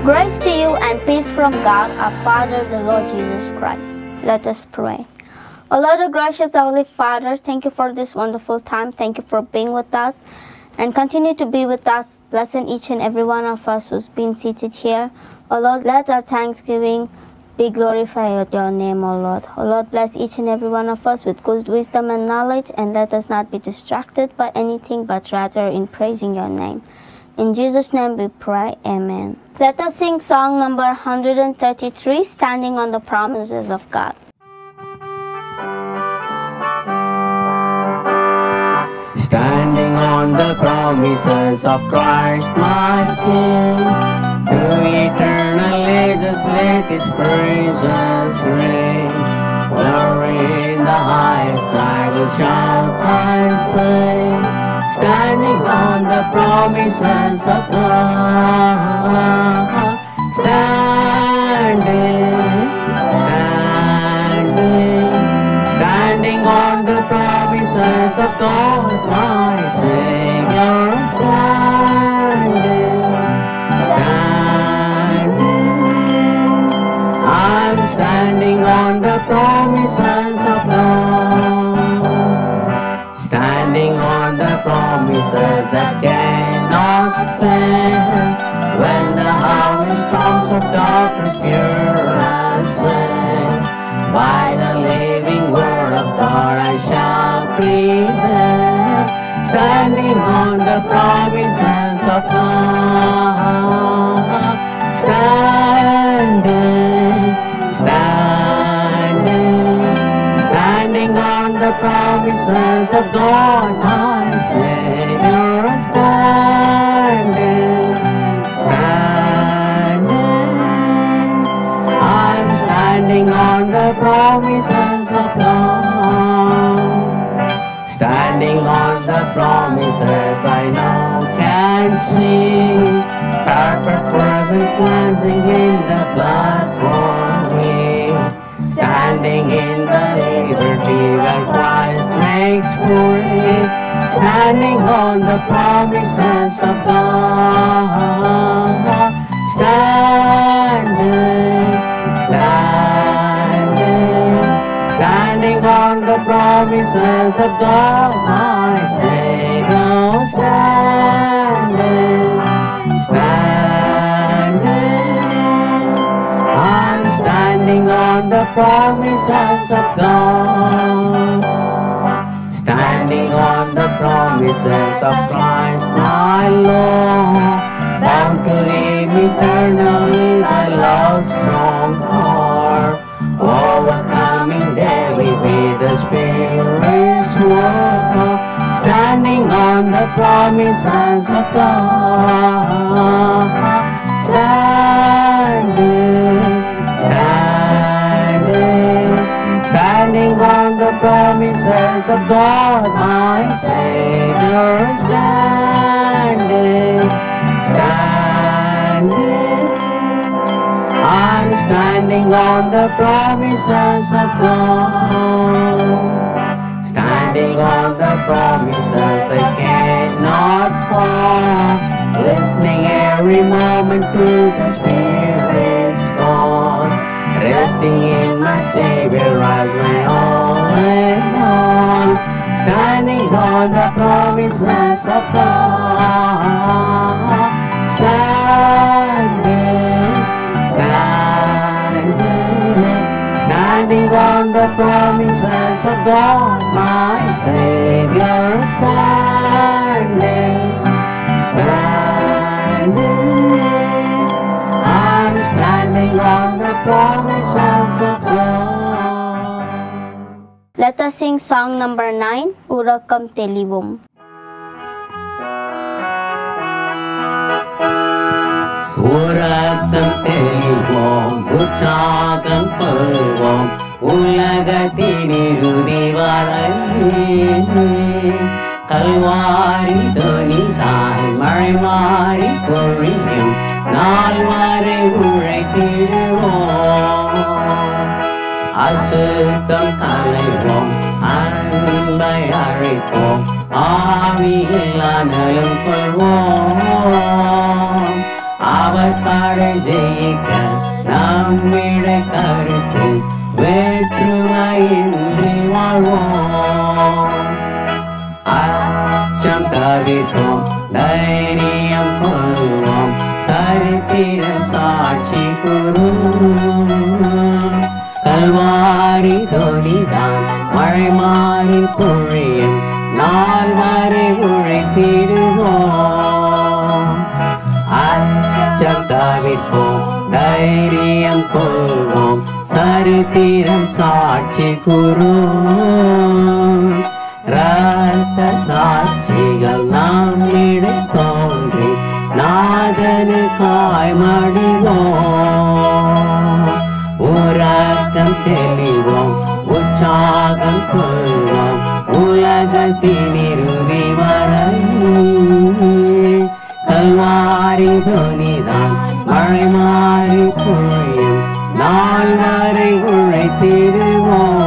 Grace to you and peace from God, our Father, the Lord Jesus Christ. Let us pray. O Lord, our gracious Heavenly Father, thank you for this wonderful time. Thank you for being with us and continue to be with us, blessing each and every one of us who's been seated here. O Lord, let our thanksgiving be glorified at your name, O Lord. O Lord, bless each and every one of us with good wisdom and knowledge, and let us not be distracted by anything, but rather in praising your name. In Jesus' name we pray, amen. Let us sing song number 133, Standing on the Promises of God. Standing on the promises of Christ my King, through eternal ages let His praises ring. Glory in the highest I will shout and sing, standing on the promises of God. Standing on the promises of God, my Savior, I'm standing on the promises of God, standing on the promises that cannot fail. When the howling storms of darkness furious sing, by the living word of God I shall prevail, standing on the promises of God. Standing on the promises of God, my Savior, I'm standing on the promises of God. Standing on the promises I know can see, perfect present cleansing in the blood for me. Standing in the liberty that Christ makes free, standing on the promises of God. Standing on the promises of God, my Savior, I'm standing on the promises of God, standing on the promises of Christ my Lord, bound to live eternally by love's strong heart, overcoming daily with the Spirit's work, standing on the promises of God. Standing on the promises of God, my Savior, I'm standing on the promises of God, standing on the promises that cannot fall, listening every moment to the Spirit's call, resting in my Savior as my all and all, standing on the promises of God. Standing on the promises of God, my Savior, I'm standing on the promises of God. Let us sing song number 9, Urakam Telibum. உறக்கம் தெளிவோம், உற்சாகம் கொள்வோம், உலகத்தின் இறுதி வரை கல்வாரி தொனிதால் மழை மாறி பொழியும் நாள் வரை உழைத்திடுவோம். அசுத்தம் களைவோம், அன்பை அழைப்போம், ஆவியில் அனலும் கொள்வோம். அவர் படை ஜெயிக்க நம்மிட கருத்து வேற்றுமையின்றி வாழ்வோம். அச்சம் தவிர்ப்போம், தைரியம் கொள்வோம், சரித்திரம் சாட்சி கூறும். கல்வாரி தொழிதான் மழை மாறி பொழியும் நாள் வரை உழைத்திடுவோம். அச்சம் தவிர்ப்போம், தைரியம் கொள்வோம், சரித்திரம் சாட்சி கூறும். இரத்த சாட்சிகள் நம்மிடம் தோன்றி நாதனுக்காய் மடிவோம். உறக்கம் தெளிவோம், உற்சாகம் கொள்வோம், உலகத்தின் இறுதி வரை. கல்வாரி துணிதான் மழை மாறி பொழியும் நாள் வரை உழைத்திடுவோம்.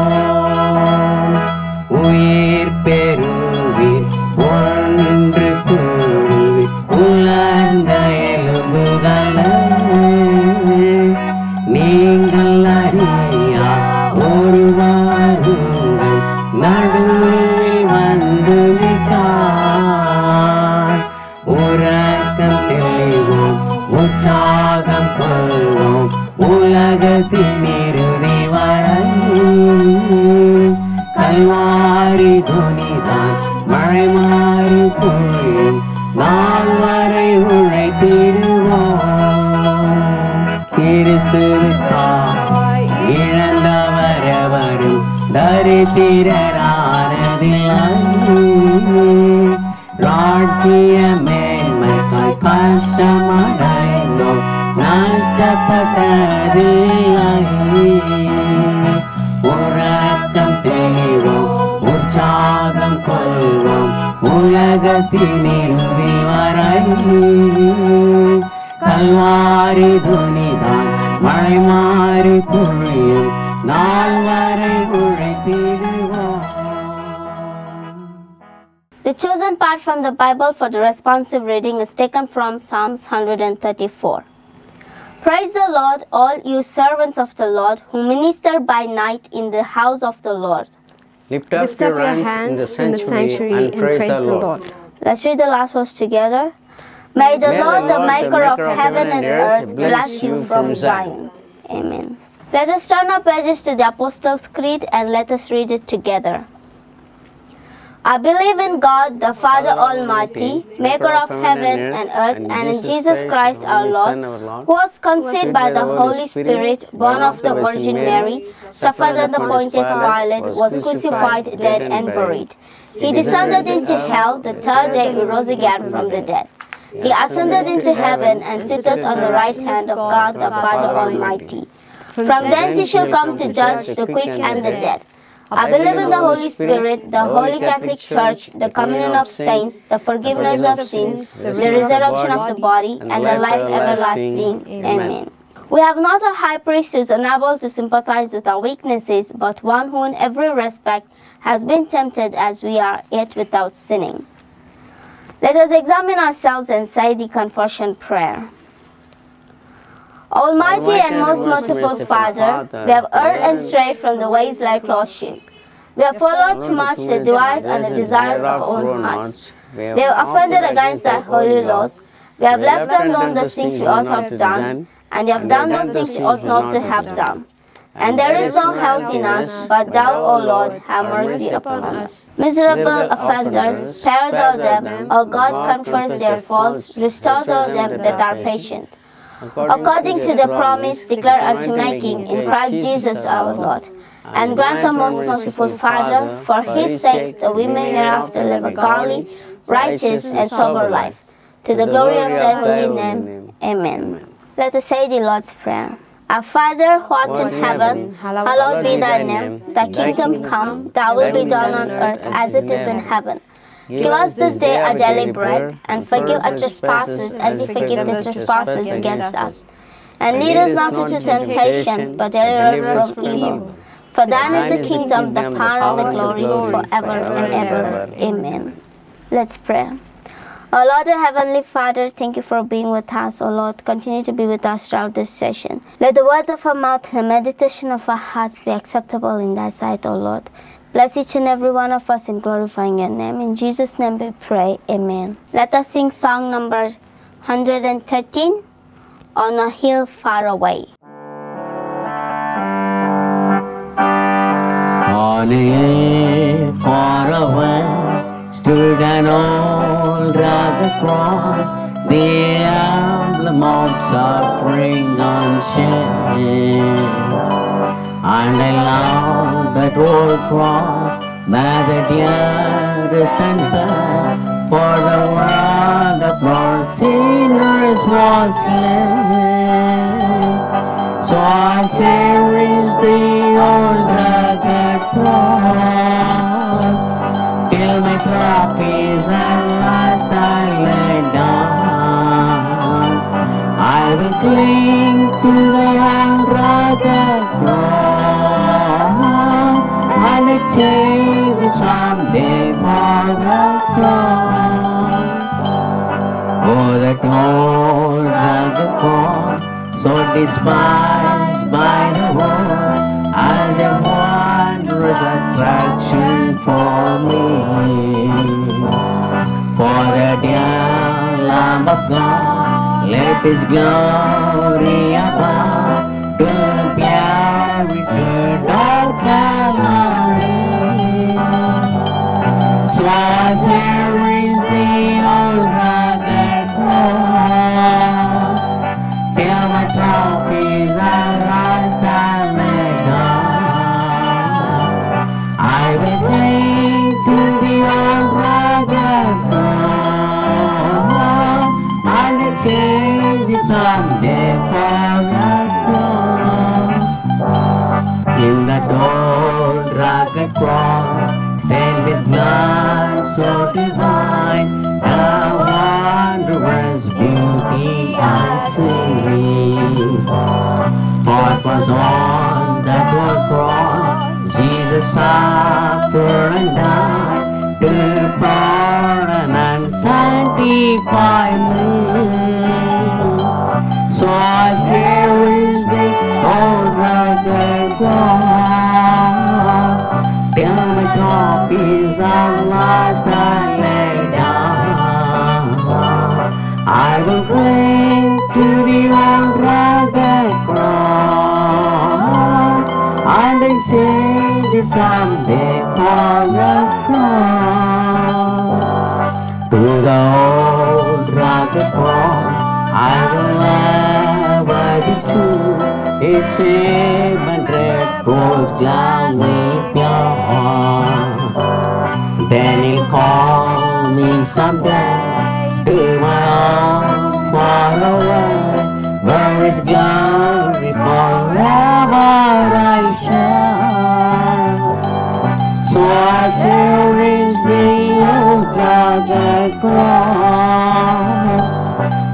உயிர் பெறுவீர் ஒன்று கூறுவி உலர்ந்த எலும்புகளை நீங்கள் அறியா ஒருவருங்கள் நடுவில் வந்து நிற்கார். உறக்கம் தெளிவோம், உற்சாகம் கொள்வோம், உலகத்தின் இறுதி வரை. கல்வாரி துணிதான் மழை மாறி பொழியும் நாள் வரை உழைத்திடுவோம். கிறிஸ்துவுக்காய் இழந்தவர் எவரும் தரித்திரரானதில்லை. ராஜ்ய மேன்மைக்காய் கஷ்டமடைந்தோம் நஷ்டப்பட்டதில்லை. உறக்கம் தெளிவோம், உற்சாகம் கொள்வோம், உலகத்தின் இறுதி வரை. கல்வாரி துணிதான் மழை மாறி பொழியும் நாள் வரை உழைத்திடுவோம். The chosen part from the Bible for the responsive reading is taken from Psalms 134. Praise the Lord, all you servants of the Lord, who minister by night in the house of the Lord. Lift up your hands in the sanctuary and praise the Lord. Let's read the last verse together. May the Lord, the maker of heaven and earth, bless you from Zion. Amen. Let us turn our pages to the Apostles' Creed and let us read it together. I believe in God, the Father Almighty, maker of heaven and earth, and in Jesus Christ our Lord, who was conceived by the Holy Spirit, born of the Virgin Mary, suffered under Pontius Pilate, was crucified, dead, and buried. He descended into hell. The third day he rose again from the dead. He ascended into heaven and sitteth on the right hand of God, the Father Almighty. From thence he shall come to judge the quick and the dead. I believe in the Holy Spirit, the Holy Catholic Church, the communion of saints, the forgiveness of sins, the resurrection of the body, and the life everlasting. Amen. We have not a high priest who is unable to sympathize with our weaknesses, but one who in every respect has been tempted as we are, yet without sinning. Let us examine ourselves and say the confession prayer. Almighty and most merciful Father, we have erred and strayed from the ways like lost sheep. We have followed too much the device and the desires of our own hearts. We have offended against thy holy laws. We have left undone the things we ought to have done, and we have done those things we ought not to have done. And there is no health in us, but thou, O Lord, have mercy upon us. Miserable offenders, spare thou them. O God, confess their faults, restore thou them that are patient. According to the promise declared unto making in Christ Jesus our Lord. And grant the most merciful Father, for his sake that we may hereafter live a godly, righteous, and sober life, to the glory of thy holy name. Amen. Let us say the Lord's Prayer. Our Father, who art in heaven, hallowed be thy name. Thy kingdom come, thy will be done on earth as it is in heaven. Give us this day our daily bread, and forgive our trespasses as we forgive the trespassers against us. And lead us not into temptation, but deliver us from evil. For thine is the kingdom, the power, and the glory, forever and ever. Amen. Let's pray. Oh Lord, our Heavenly Father, thank you for being with us. Oh Lord, continue to be with us throughout this session. Let the words of our mouth and the meditation of our hearts be acceptable in thy sight, O Lord. Bless each and every one of us in glorifying your name. In Jesus' name we pray. Amen. Let us sing song number 113, On a Hill Far Away. On a hill far away stood an old rugged cross, the emblem of suffering and shame. And I love that old cross, where the dearest and best for the world that for sinners was slain. So I cherish the old rugged cross, till my trophies at last I lay down. I will cling to the old rugged cross, and exchange it someday for the cross. Oh, that old rugged cross, so despised by the world, as a wondrous attraction for me. For the dear Lamb of God, let His glory above to bear His good of Calvary. So I cherish the old rugged cross, till my trophies at last I lay down. I will cling to the old rugged cross, and exchange it someday for the cross. In that old rugged cross, stained with blood so divine, the wondrous beauty I see. For it was on that old cross Jesus suffered and died to pardon and sanctify me. So I cherish the old rugged cross, till my trophies at last I lay down. I will cling to the old rugged cross, and exchange it someday for the cross. To the old rugged cross I will ever be true. His shame and red goes down with your heart. Then He'll call me someday to my own far away, where His glory forever I shall. So I cherish the old rugged cross,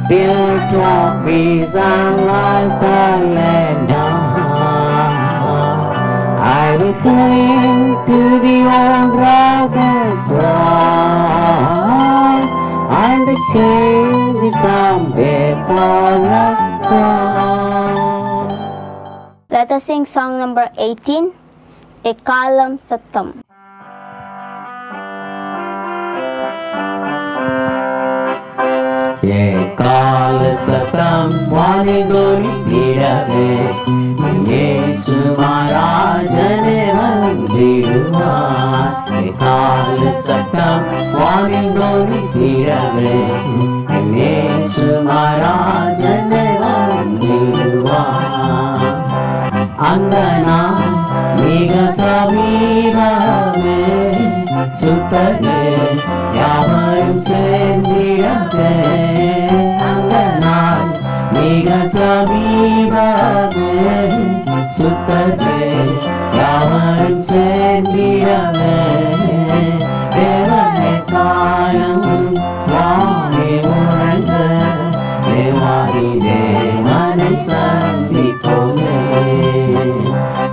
till trophies at last I lay down. I will cling to the old rugged cross, and exchange it someday for the cross. Let us sing song number 18, Ekalam Satam. Ekal satam vani gori pirave, Yesu Maharajane vandiruvar. Ekal satam vani gori pirave, Yesu Maharajane vandiruvar. Angana miga samibave, sutane yavarum sendirave. Anganai miga samibave, sutane yavarum sendirave. Devane kalam vani muranga, devari devane sandipome.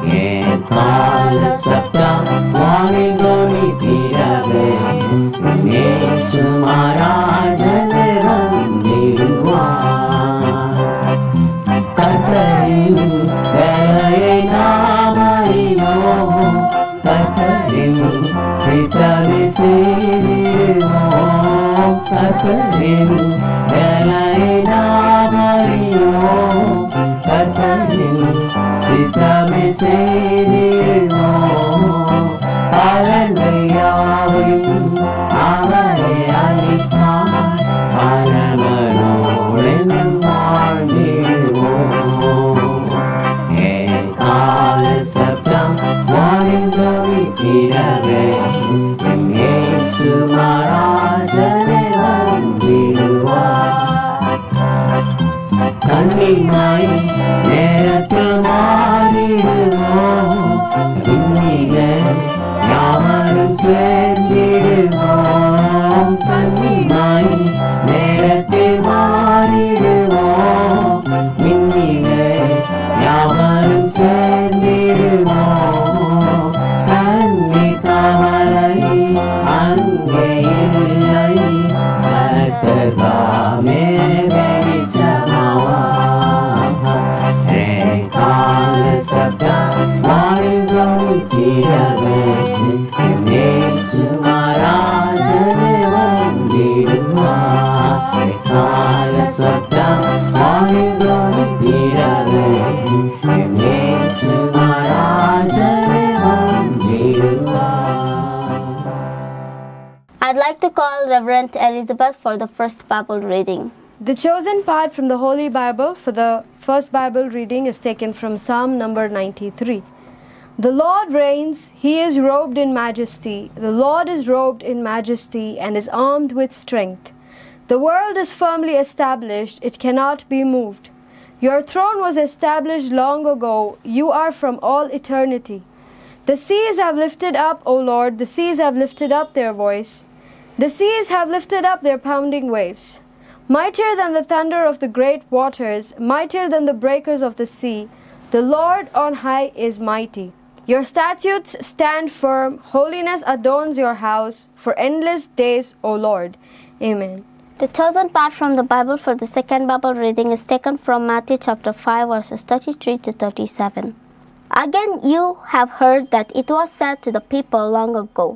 Ekal satam vani gori pirave, Yesu Maharajane கர்த்தரின் வேலையை நாம் அறியோம், கர்த்தரின் சித்தமே செய்திடுவோம். பலன்கள் யாவையும் அவரே அளித்தார், பரமனோடு வாழ்ந்திடுவோம். கால சப்தம் வானிலோவித்திடவே என் இயேசு மகாராஜனே வந்திடுவார். கண்ணிமாய் நேரத்தில் மாறிடுவோம், இன்னிலே யாவரும் சேர்ந்திடுவோம். கண்ணிமாய் நேரத்தில் மாறிடுவோம், இன்னிலே யாவரும் சேர்ந்திடுவோம். கண்ணி தவறை அங்கே இல்லை, கர்த்தர்தாமே வெளிச்சமாவார். கால சப்தம் வானிலோவித்திடவே என் இயேசு மகாராஜனே வந்திடுவார். கால சப்தம் வானிலோவித்திடவே என் இயேசு மகாராஜனே வந்திடுவார். I'd like to call Reverend Elizabeth for the first Bible reading. The chosen part from the Holy Bible for the first Bible reading is taken from Psalm number 93. The Lord reigns, He is robed in majesty. The Lord is robed in majesty and is armed with strength. The world is firmly established, it cannot be moved. Your throne was established long ago, you are from all eternity. The seas have lifted up, O Lord, the seas have lifted up their voice. The seas have lifted up their pounding waves. Mightier than the thunder of the great waters, mightier than the breakers of the sea, the Lord on high is mighty. Your statutes stand firm, holiness adorns your house for endless days, O Lord. Amen. The chosen part from the Bible for the second Bible reading is taken from Matthew chapter 5 verses 33 to 37. Again you have heard that it was said to the people long ago,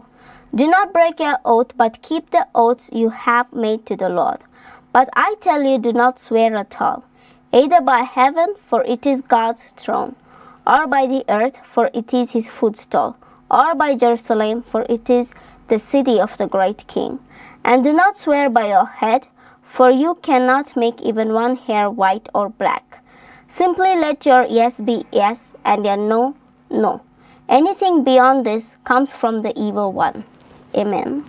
do not break your oath, but keep the oaths you have made to the Lord. But I tell you, do not swear at all, either by heaven, for it is God's throne, or by the earth, for it is His footstool, or by Jerusalem, for it is the city of the great King. And do not swear by your head, for you cannot make even one hair white or black. Simply let your yes be yes, and your no, no. Anything beyond this comes from the evil one. Amen.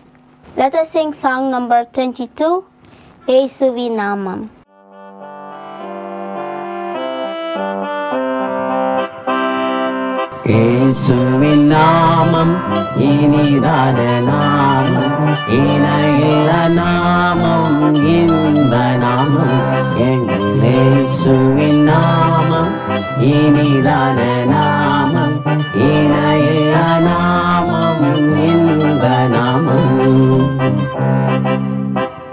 Let us sing song number 22, Yesuvi Namam. இயேசுவின் நாமம் இனிதான நாமம், இணையில்ல நாமம், இன்ப நாமம். எங்கள் இயேசுவின் நாமம் இனிதான நாமம், இணையில்ல நாமம், இன்ப நாமம்.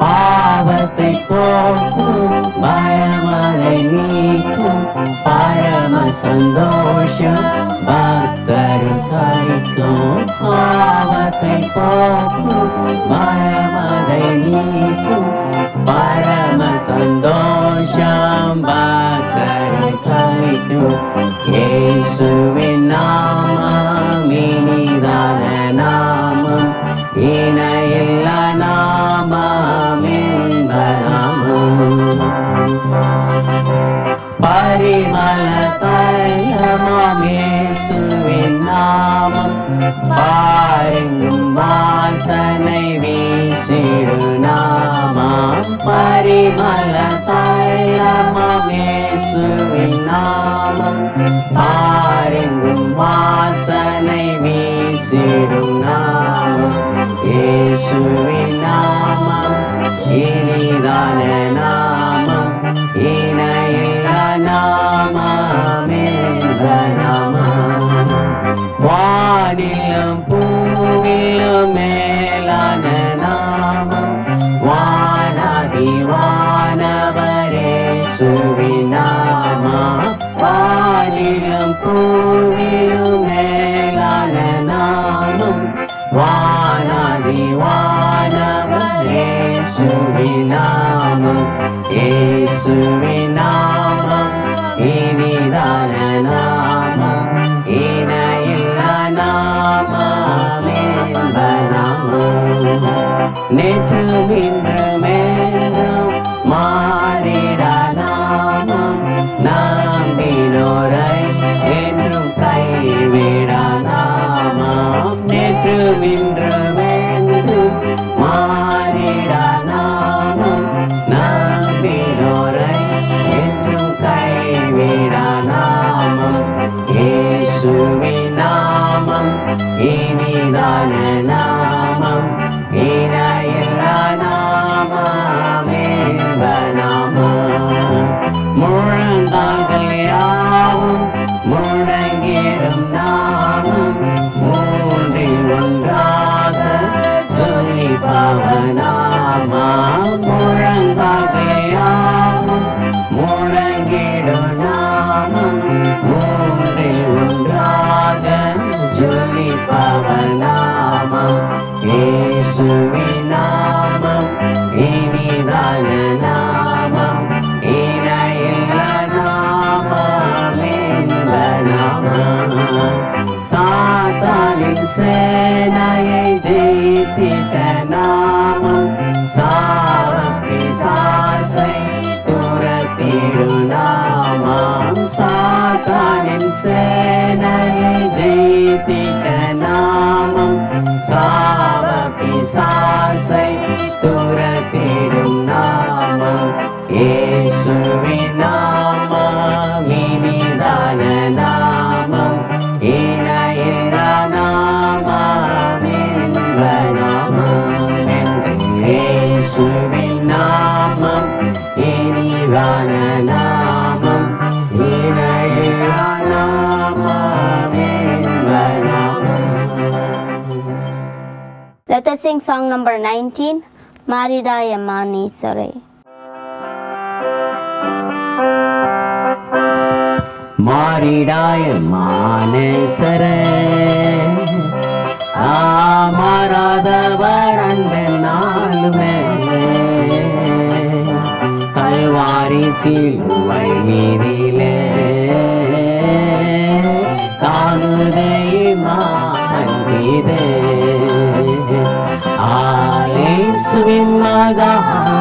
பாவத்தை போக்கும், பயமதை நீக்கும், பரம சந்தோஷம் பக்தரும் கைக்கும். பாவத்தை போக்கும், பயமதை நீக்கும், பரம சந்தோஷம் பக்தரும் கைக்கும். இயேசுவின் நாமம் இனிதான நாமம், இணையில்ல நாமம், இன்ப நாமம். பரிமள தைலமாம் இயேசுவின் நாமம், பாருங்கும் வாசனை வீசிடு நாமம். பரிமள தைலமாம் இயேசுவின் நாமம், பாருங்கும் வாசனை வீசிடு நாமம். இயேசுவின் நாமம் இனிதான நாமம், இணையில்ல நாமம், இன்ப நாமம். வானிலும் பூவிலும் மேலான நாமம், வானாதி வானவரே இயேசுவின் நாமம். வானிலும் பூவிலும் மேலான நாமம், வானாதி வானவரே இயேசுவின் இயேசுவின் நாமம் இயேசுவின் நாமம் இனிதான நாமம் இணையில்லா நாமம் இன்ப நாமம் நேற்றும் இன்றும் என்றும் மாறிடா நாமம் நம்பினோரை என்றும் கைவிடா நாமம் நேற்றும் இன்றும் என்றும் மாறிடா நாமம் நம்பினோரை என்றும் கைவிடா நாமம் இயேசுவின் நாமம் இனிதான நாமம் இணையில்லா நாமம் இன்ப நாமம் முழந்தாள்கள் யாவும் முழங்கிடும் நாமம் மூன்றில் ஒன்றாக ஜொலிப்பவனாமாம் முழந்தாள்கள் யாவும் முழங்கிடும் நாமம் மூன்றில் ஒன்றாக ஜொலிப்பவனாமாம் இயேசுவின் நாமம் இனிதான நாமம் இணையில்லா நாமம் இன்ப நாமம் சாத்தானின் சேனையை ஜெயித்திட்ட நாமம் சாவப்பிசாசை துரத்திடும் நாமம் சாத்தானின் சேனையை ஜெயித்திட்ட நாமம் சாவப்பிசாசை துரத்திடும் நாமம் இயேசுவின் நாமம் இனிதான நாமம் இணையில்லா நாமம் இன்ப நாமம் இயேசுவின் நாமம் இனிதான நாமம் இணையில்லா நாமம் இன்ப நாமம். Let us sing song number 19, Marida Yamani Sare. மாறிடாய மானேசரே மாறாதவர் அன்று நாளுமே கல்வாரி சிலுவை மீதிலே காணுதே மாண்பிதே இயேசுவின் மகா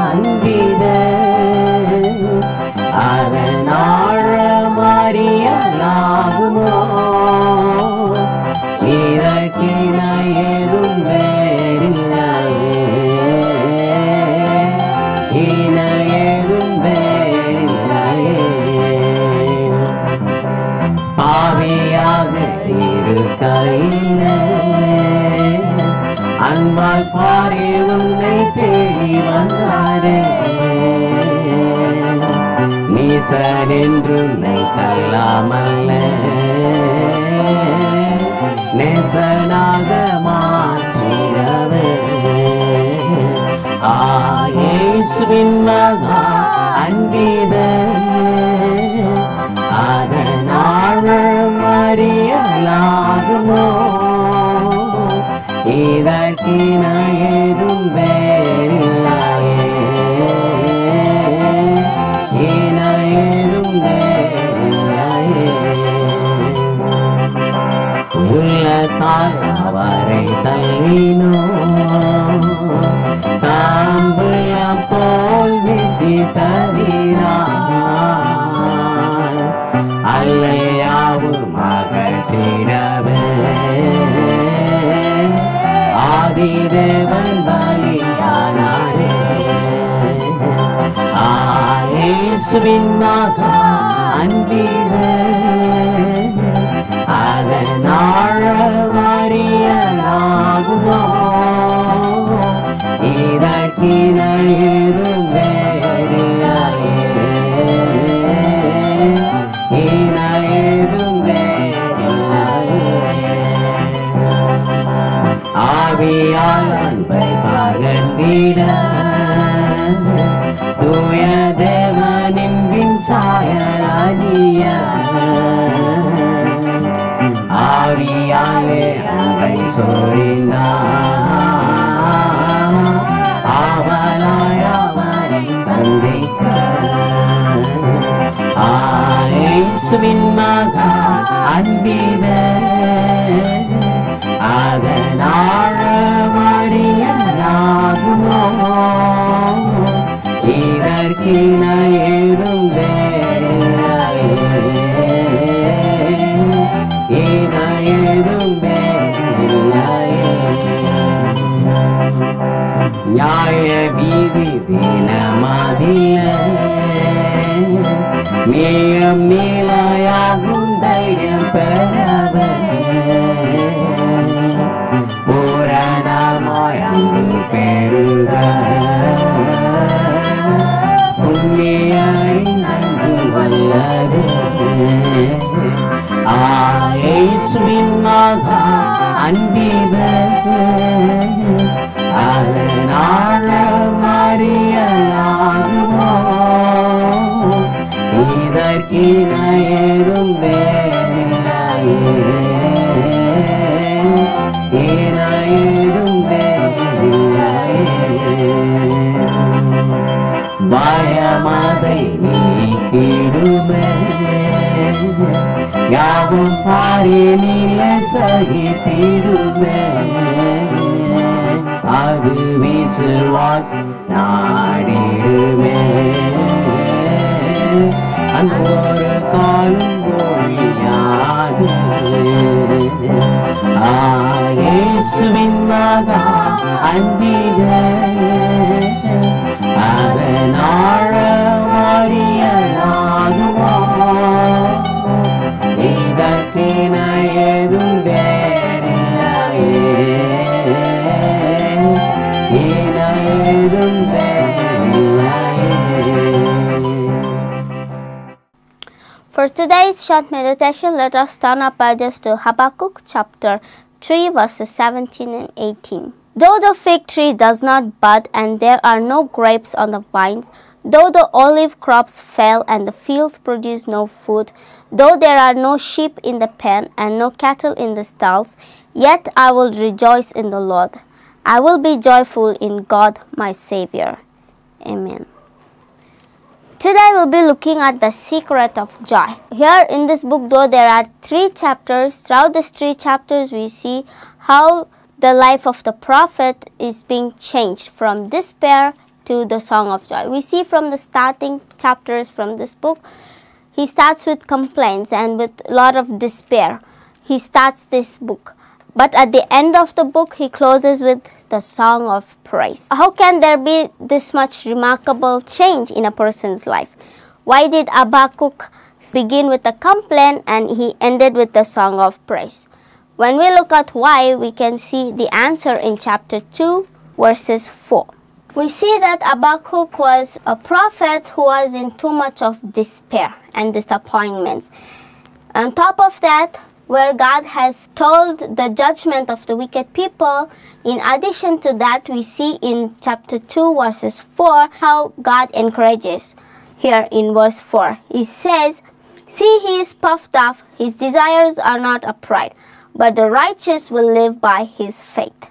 அன்பிதே அதனால மறியலாகுமோ இதற்கின ஏதும் வேறில்லையே இன ஏதும் வேறில்லையே பாவியாக இருக்கையிலே அன்பால் பாரி உன்னை தேடி வந்தாரே நீசன் என்றுன்னை கல்லாமல்ல நேசனாக மாற்றிடவே இயேசுவின் மகா அன்பிதே அதனால் மறியலாகுமோ இதற்கின ஏதும் வேறில்லையே இன ஏதும் வேறில்லையே உள்ளத்தால் அவரை தள்ளினோ தாம்புலம் போல் வீசி தரினார் அல்லையாவும் மகிழ்ச்சிடவே ஆதிதேவன் பலியானாரே இயேசுவின் மகா அன்பிதே அதனால மறியலாகுமோ இதற்கின ஏதும் வேறில்லையே இன ஏதும் வேறில்லையே ஆவியால் அன்பை பகர்ந்திட தூய தேவனின் பின் சாயலாகிய ஆவியாலே அன்பை சொரிந்தார் ஆவலாய இயேசுவின் மகா அன்பிலே அதனால மறியலாகுமோ இதற்கின ஏதும் நியாய வீதி தினமதிய மேயம் நிலையாகும் தைரியம் பெறவே பூரணமாய் அன்பு பெருக உண்மையாய் நன்கு வல்லது இயேசுவின் மகா அன்பிலே அதனால மறியலாகுமோ இதற்கின ஏதும் பயமதை நீக்கிடுமே யாவும் பாரினில சகித்திடுமே அது விசுவாஸ் நாடிடுமே அந்த ஒரு காலம் ஒழியாது இயேசுவின் மகா அன்பிலே அதனால மறியலாகுமோ இதற்கின ஏதும் For today's short meditation, let us turn our Bibles to Habakkuk chapter 3 verses 17 and 18. Though the fig tree does not bud and there are no grapes on the vines, though the olive crops fail and the fields produce no food, though there are no sheep in the pen and no cattle in the stalls, yet I will rejoice in the Lord. I will be joyful in God my Savior. Amen. Today we'll be looking at the secret of joy. Here in this book, though there are 3 chapters, throughout these 3 chapters we see how the life of the prophet is being changed from despair to the song of joy. We see from the starting chapters from this book, he starts with complaints and with a lot of despair. He starts this book. But at the end of the book, he closes with the song of praise. How can there be this much remarkable change in a person's life? Why did Habakkuk begin with a complaint and he ended with the song of praise? When we look at why, we can see the answer in chapter 2, verses 4. We see that Habakkuk was a prophet who was in too much of despair and disappointments. On top of that, where God has told the judgment of the wicked people, in addition to that, we see in chapter 2, verses 4, how God encourages. Here in verse 4, he says, "See, he is puffed up, his desires are not upright, but the righteous will live by his faith."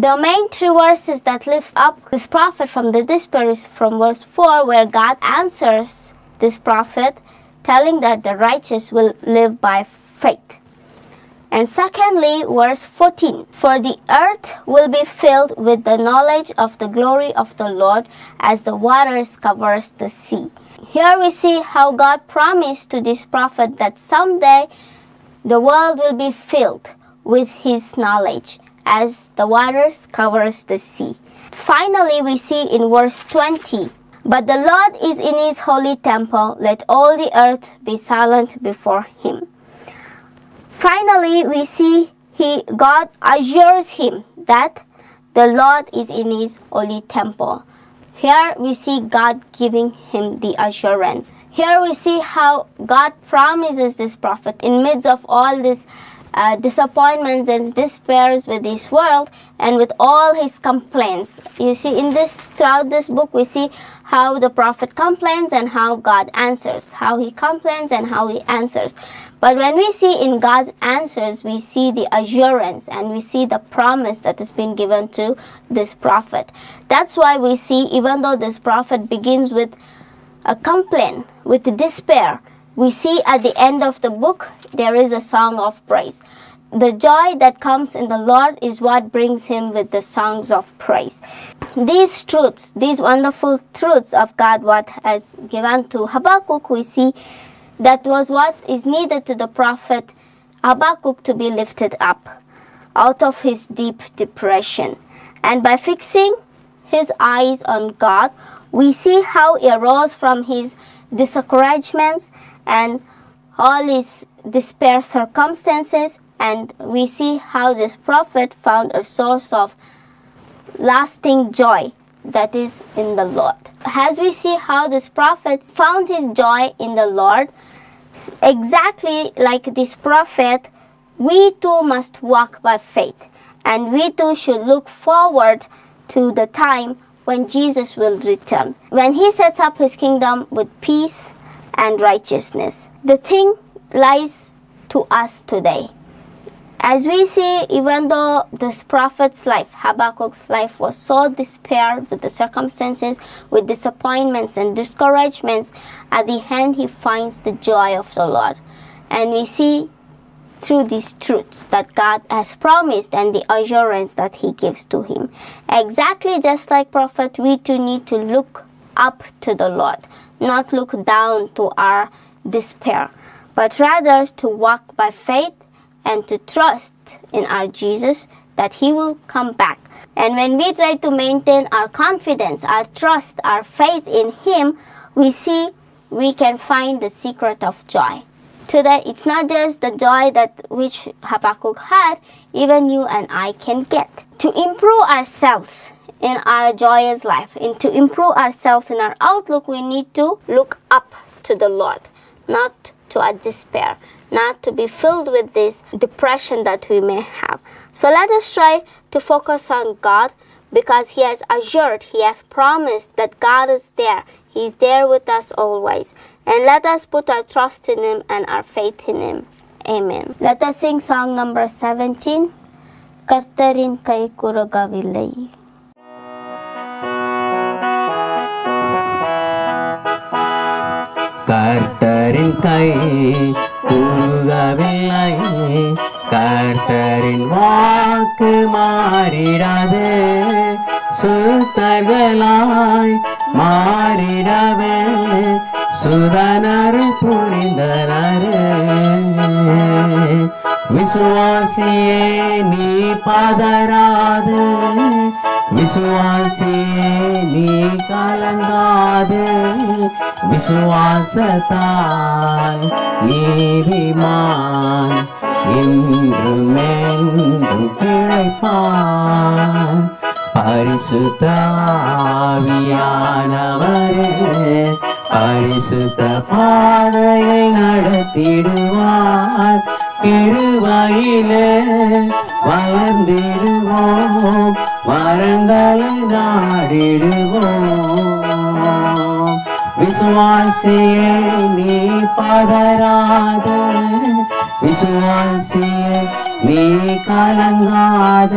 The main 3 verses that lifts up this prophet from the despair is from verse 4, where God answers this prophet, telling that the righteous will live by faith. And secondly, verse 14, "For the earth will be filled with the knowledge of the glory of the Lord as the waters covers the sea." Here we see how God promised to this prophet that someday the world will be filled with his knowledge as the waters covers the sea. Finally, we see in verse 20, "But the Lord is in his holy temple, let all the earth be silent before him." Finally, we see God assures him that the Lord is in his holy temple. Here we see God giving him the assurance. Here we see how God promises this prophet in midst of all these disappointments and despairs with this world and with all his complaints. You see, throughout this book, we see how the prophet complains and how God answers. How he complains and how he answers. But when we see in God's answers, we see the assurance and we see the promise that has been given to this prophet. That's why we see, even though this prophet begins with a complaint, with despair, we see at the end of the book, there is a song of praise. The joy that comes in the Lord is what brings him with the songs of praise. These truths, these wonderful truths of God, what has given to Habakkuk, we see that was what is needed to the prophet Habakkuk to be lifted up out of his deep depression. And by fixing his eyes on God, we see how he arose from his discouragements and all his despair circumstances, and we see how this prophet found a source of lasting joy that is in the Lord. As we see how this prophet found his joy in the Lord, exactly like this prophet, we too must walk by faith, and we too should look forward to the time when Jesus will return, when he sets up his kingdom with peace and righteousness. The thing lies to us today. As we see, even though this prophet's life, Habakkuk's life, was so despaired with the circumstances, with disappointments and discouragements, at the end he finds the joy of the Lord. And we see through these truths that God has promised and the assurance that he gives to him. Exactly just like prophet, we too need to look up to the Lord, not look down to our despair, but rather to walk by faith and to trust in our Jesus that he will come back. And when we try to maintain our confidence, our trust, our faith in him, we see we can find the secret of joy. Today, it's not just the joy that which Habakkuk had, even you and I can get. To improve ourselves in our joyous life, and to improve ourselves in our outlook, we need to look up to the Lord, not to our despair, not to be filled with this depression that we may have. So let us try to focus on God, because he has assured, he has promised that God is there. He is there with us always. And let us put our trust in him and our faith in him. Amen. Let us sing song number 17. Kartarin kai kuragavillai. கர்த்தரின் கை கூறவில்லை, கர்த்தரின் வாக்கு மாறிடாது, சுத்தர்களாய் மாறிடவே சுதனரு புரிந்தனரு. விசுவாசியே நீ பதறாது, விசுவாசியே நீ கலங்காது, விசுவாசத்தால் நீதிமான் இன்றும் என்றும் பிழைப்பான். பரிசுத்த ஆவியானவரே பரிசுத்த பாதையை நடத்திடுவார். கிருபையிலே வளர்ந்திடுவோம், வரங்களை நாடிடுவோம். விசுவாசியே நீ பதறாத, விசுவாசியே நீ கலங்காத,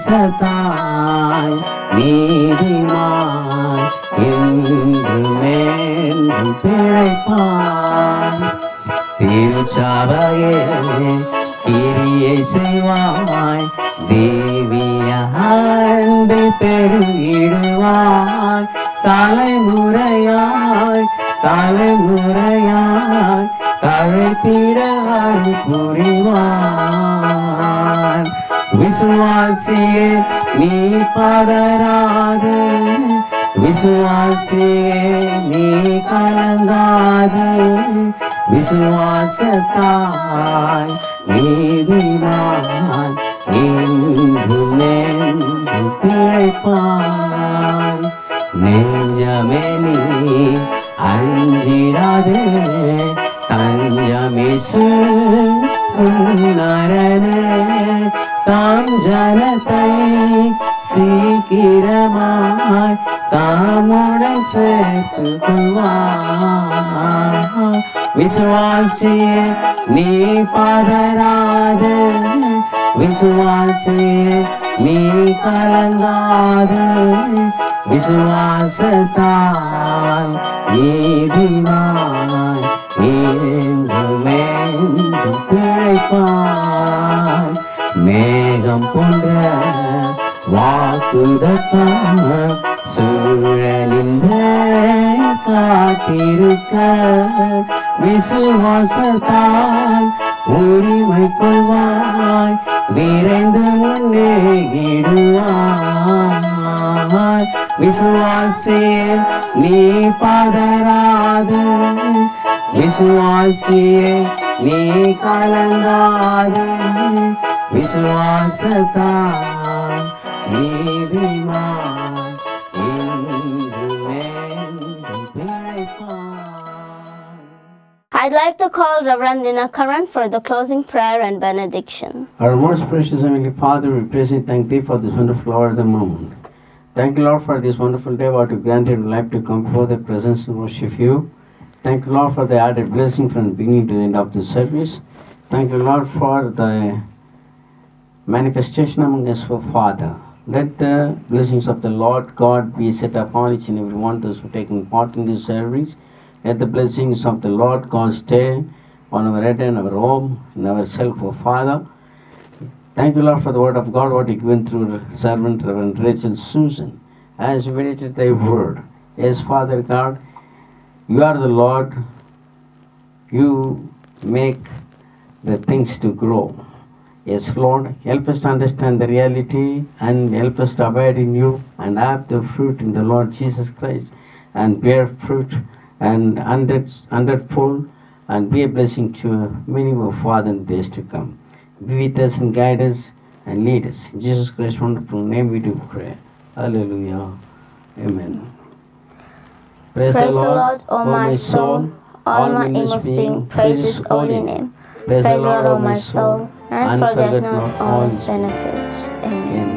விசுவாசத்தாய் நீதிமான் என்றும் என்றும் பிழைப்பான். திருச்சபையே கிரியை செய்வாய், தேவிய அன்பை பெருகிடுவாய். தலைமுறையாய் தலைமுறையாய் தழைத்திட அருள் புரிவான். விசுவாசியே நீ பதறாது, விசுவாசியே நீ கலங்காது, விசுவாசத்தாய் நீதிமான் என்றும் என்றும் பிழைப்பான். நெஞ்சமே நீ அஞ்சிடாதே, தஞ்சமேசு உன்னரணே. தாம் ஜனத்தை சீக்கிரமாய் தாமுடன் சேர்த்துக் கொள்வார். விசுவாசியே நீ பதறாது, விசுவாசியே நீ கலங்காது, விசுவாசத்தால் நீதிமான் என்றுமென்றும் பிழைப்பான். மேகம் போன்ற வாக்குதத்தம் சூழலில் காத்திருக்க விசுவாசத்தால் உரிமை கொள்வாய், விரைந்து முன்னேறிடுவாய். விசுவாசியே நீ பதறாது, விசுவாசியே நீ கலங்காது, விசுவாசத்தால் நீதிமான் என்றுமென்றும் பிழைப்பான். I'd like to call Reverend Dinakaran for the closing prayer and benediction. Our most precious Heavenly Father, we praise and thank Thee for this wonderful hour of the moment. Thank you, Lord, for this wonderful day, what you granted life to come before the presence and worship you. Thank you, Lord, for the added blessing from the beginning to the end of the service. Thank you, Lord, for the manifestation among us, for Father. Let the blessings of the Lord God be set upon each and every one of those who are taking part in this service. Let the blessings of the Lord God stay on our head and our home and ourselves, for Father. Thank you, Lord, for the word of God, what you given through the servant, Reverend Rachel Susan, as we meditated thy word. Yes, Father God, you are the Lord. You make the things to grow. Yes, Lord, help us to understand the reality and help us to abide in you and have the fruit in the Lord Jesus Christ and bear fruit and hundredfold and be a blessing to many more, Father, in the days to come. Be with us and guide us and lead us. In Jesus Christ's wonderful name we do pray. Hallelujah. Amen. Praise the Lord, O my soul. All my inmost being, praise His holy name. Praise the Lord, O my soul, and forget not all His benefits. Amen.